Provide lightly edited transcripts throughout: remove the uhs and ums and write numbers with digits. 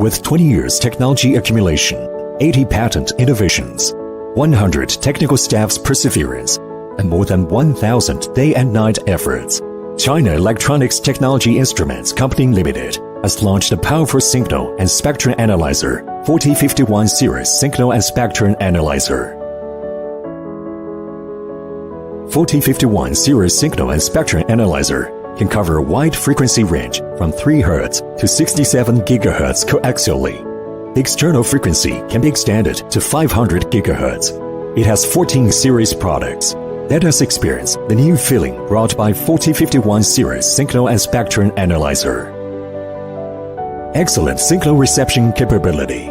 With 20 years technology accumulation, 80 patent innovations, 100 technical staff's perseverance, and more than 1,000 day and night efforts, China Electronics Technology Instruments Company Limited has launched a powerful signal and spectrum analyzer, 4051 series signal and spectrum analyzer. 4051 series signal and spectrum analyzer can cover a wide frequency range from 3 Hz to 67 GHz coaxially. The external frequency can be extended to 500 GHz. It has 14 series products. Let us experience the new feeling brought by 4051 series signal and spectrum analyzer. Excellent signal reception capability.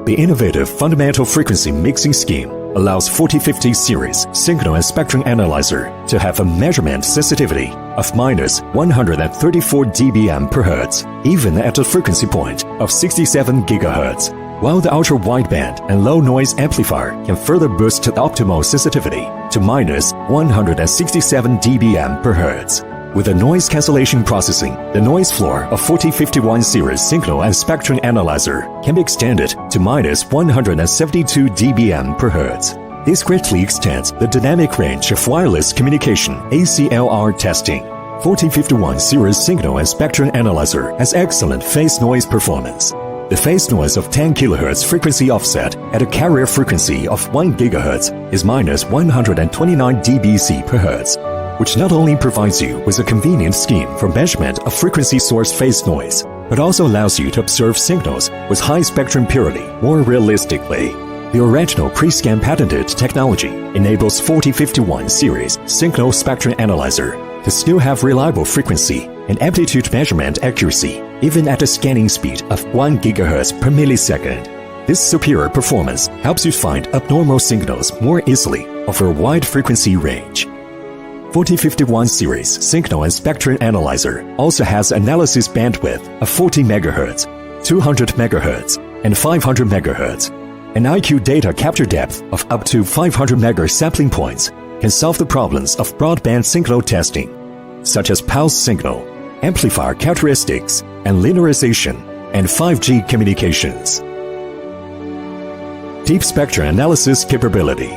The innovative fundamental frequency mixing scheme allows 4050 series signal and spectrum analyzer to have a measurement sensitivity of minus 134 dBm per Hertz, even at a frequency point of 67 GHz, while the ultra-wideband and low-noise amplifier can further boost the optimal sensitivity to minus 167 dBm per Hertz. With the noise cancellation processing, the noise floor of 4051 series signal and spectrum analyzer can be extended to minus 172 dBm per Hertz. This greatly extends the dynamic range of wireless communication ACLR testing. 4051 series signal and spectrum analyzer has excellent phase noise performance. The phase noise of 10 kHz frequency offset at a carrier frequency of 1 GHz is minus 129 dBc per Hertz, which not only provides you with a convenient scheme for measurement of frequency source phase noise, but also allows you to observe signals with high spectrum purity more realistically. The original pre-scan patented technology enables 4051 series signal spectrum analyzer to still have reliable frequency and amplitude measurement accuracy even at a scanning speed of 1 GHz per millisecond. This superior performance helps you find abnormal signals more easily over a wide frequency range. 4051 series signal and spectrum analyzer also has analysis bandwidth of 40 MHz, 200 MHz, and 500 MHz. An IQ data capture depth of up to 500 MHz sampling points can solve the problems of broadband signal testing, such as pulse signal, amplifier characteristics, and linearization, and 5G communications. Deep spectrum analysis capability.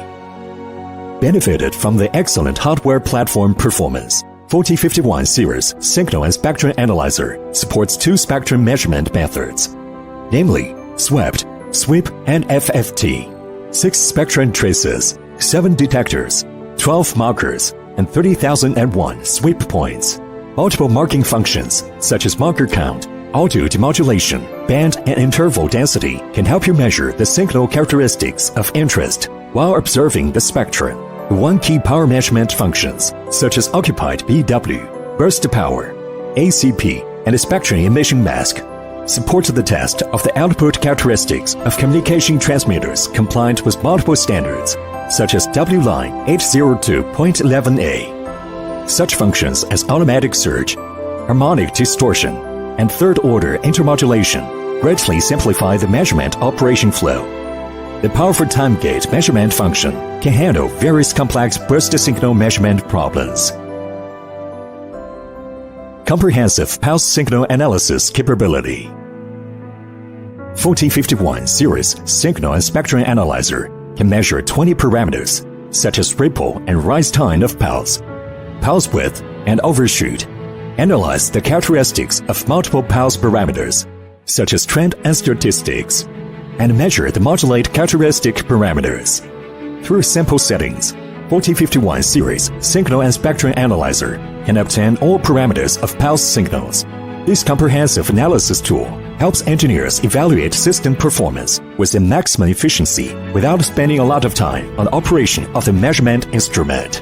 Benefited from the excellent hardware platform performance, 4051 series signal and spectrum analyzer supports 2 spectrum measurement methods, namely swept, sweep, and FFT. 6 spectrum traces, 7 detectors, 12 markers, and 30,001 sweep points. Multiple marking functions, such as marker count, audio demodulation, band and interval density can help you measure the signal characteristics of interest while observing the spectrum. 1 key power measurement functions, such as occupied BW, burst power, ACP, and a spectrum emission mask, support the test of the output characteristics of communication transmitters compliant with multiple standards, such as W-Line 802.11a. Such functions as automatic surge, harmonic distortion, and third-order intermodulation greatly simplify the measurement operation flow. The powerful time gate measurement function can handle various complex burst signal measurement problems. Comprehensive pulse signal analysis capability. 4051 series signal and spectrum analyzer can measure 20 parameters, such as ripple and rise time of pulse width, and overshoot. Analyze the characteristics of multiple pulse parameters, such as trend and statistics, and measure the modulate characteristic parameters. Through simple settings, 4051 series signal and spectrum analyzer can obtain all parameters of pulse signals. This comprehensive analysis tool helps engineers evaluate system performance with the maximum efficiency without spending a lot of time on operation of the measurement instrument.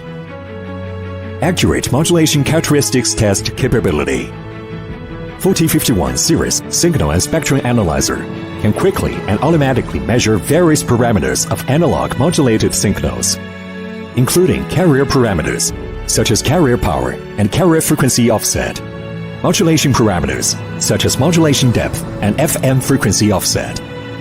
Accurate modulation characteristics test capability. 4051 series signal and spectrum analyzer can quickly and automatically measure various parameters of analog modulated signals, including carrier parameters, such as carrier power and carrier frequency offset, modulation parameters, such as modulation depth and FM frequency offset,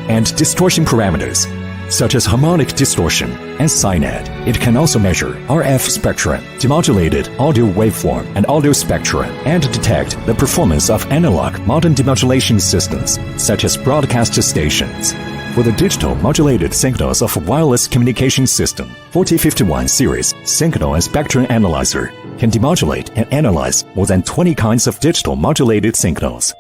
and distortion parameters, such as harmonic distortion and SINET. It can also measure RF spectrum, demodulated audio waveform, and audio spectrum, and detect the performance of analog modern demodulation systems, such as broadcast stations. For the digital modulated signals of a wireless communication system, 4051 series signal and spectrum analyzer can demodulate and analyze more than 20 kinds of digital modulated signals,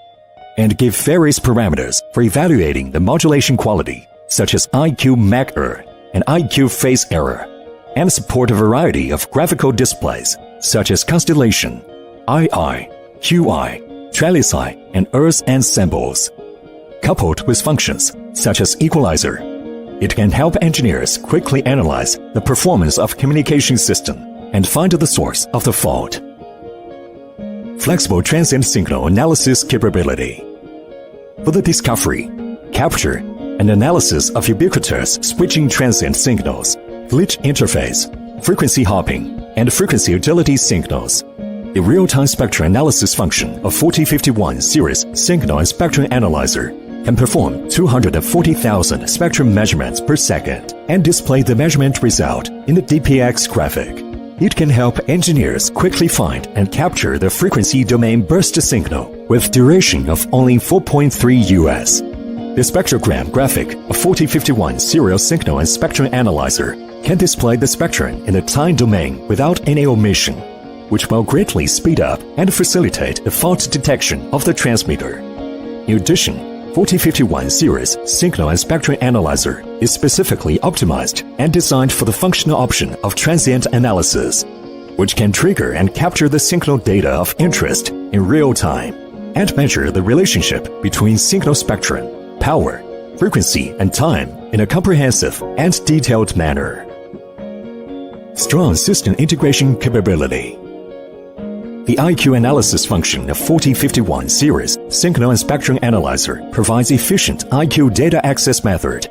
and give various parameters for evaluating the modulation quality, such as IQ MAC error and IQ phase error, and support a variety of graphical displays, such as constellation, II, QI, trellis-I, and Earth ensembles. Coupled with functions such as equalizer, it can help engineers quickly analyze the performance of communication system and find the source of the fault. Flexible transient signal analysis capability. For the discovery, capture, and analysis of ubiquitous switching transient signals, glitch interface, frequency hopping, and frequency utility signals, the real-time spectrum analysis function of 4051 series signal and spectrum analyzer can perform 240,000 spectrum measurements per second and display the measurement result in the DPX graphic. It can help engineers quickly find and capture the frequency domain burst signal with duration of only 4.3 US. The spectrogram graphic of 4051 serial signal and spectrum analyzer can display the spectrum in the time domain without any omission, which will greatly speed up and facilitate the fault detection of the transmitter. In addition, 4051 series signal and spectrum analyzer is specifically optimized and designed for the functional option of transient analysis, which can trigger and capture the signal data of interest in real time and measure the relationship between signal spectrum, power, frequency, and time in a comprehensive and detailed manner. Strong system integration capability. The IQ analysis function of 4051 series signal and spectrum analyzer provides efficient IQ data access method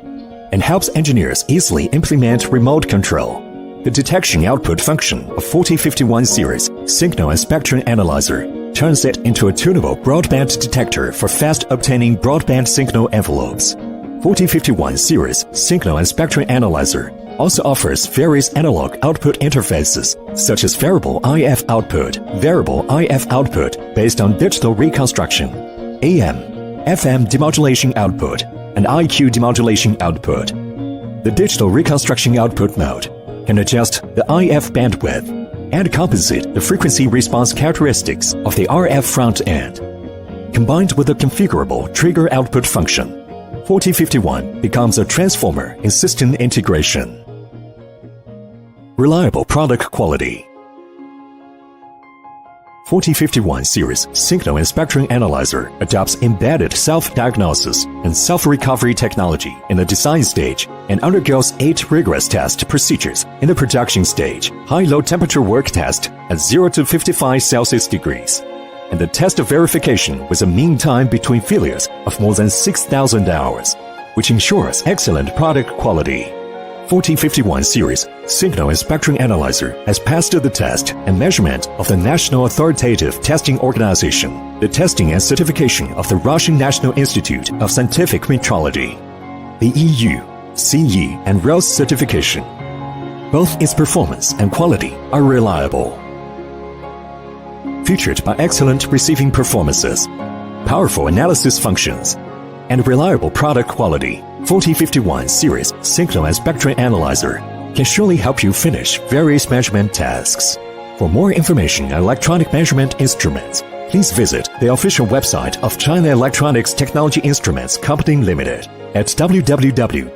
and helps engineers easily implement remote control. The detection output function of 4051 series signal and spectrum analyzer turns it into a tunable broadband detector for fast obtaining broadband signal envelopes. 4051 series signal and spectrum analyzer also offers various analog output interfaces, such as variable IF output based on digital reconstruction, AM, FM demodulation output, and IQ demodulation output. The digital reconstruction output mode can adjust the IF bandwidth and compensate the frequency response characteristics of the RF front end. Combined with a configurable trigger output function, 4051 becomes a transformer in system integration. Reliable product quality. 4051 series signal and spectrum analyzer adopts embedded self-diagnosis and self-recovery technology in the design stage and undergoes 8 rigorous test procedures in the production stage, high-low temperature work test at 0 to 55 Celsius degrees, and the test verification with a mean time between failures of more than 6,000 hours, which ensures excellent product quality. 4051 series signal and spectrum analyzer has passed the test and measurement of the National Authoritative Testing Organization, the testing and certification of the Russian National Institute of Scientific Metrology, the EU, CE, and ROS certification. Both its performance and quality are reliable. Featured by excellent receiving performances, powerful analysis functions, and reliable product quality, 4051 series signal and spectrum analyzer can surely help you finish various measurement tasks. For more information on electronic measurement instruments, please visit the official website of China Electronics Technology Instruments Company Limited at www.ceyear.com.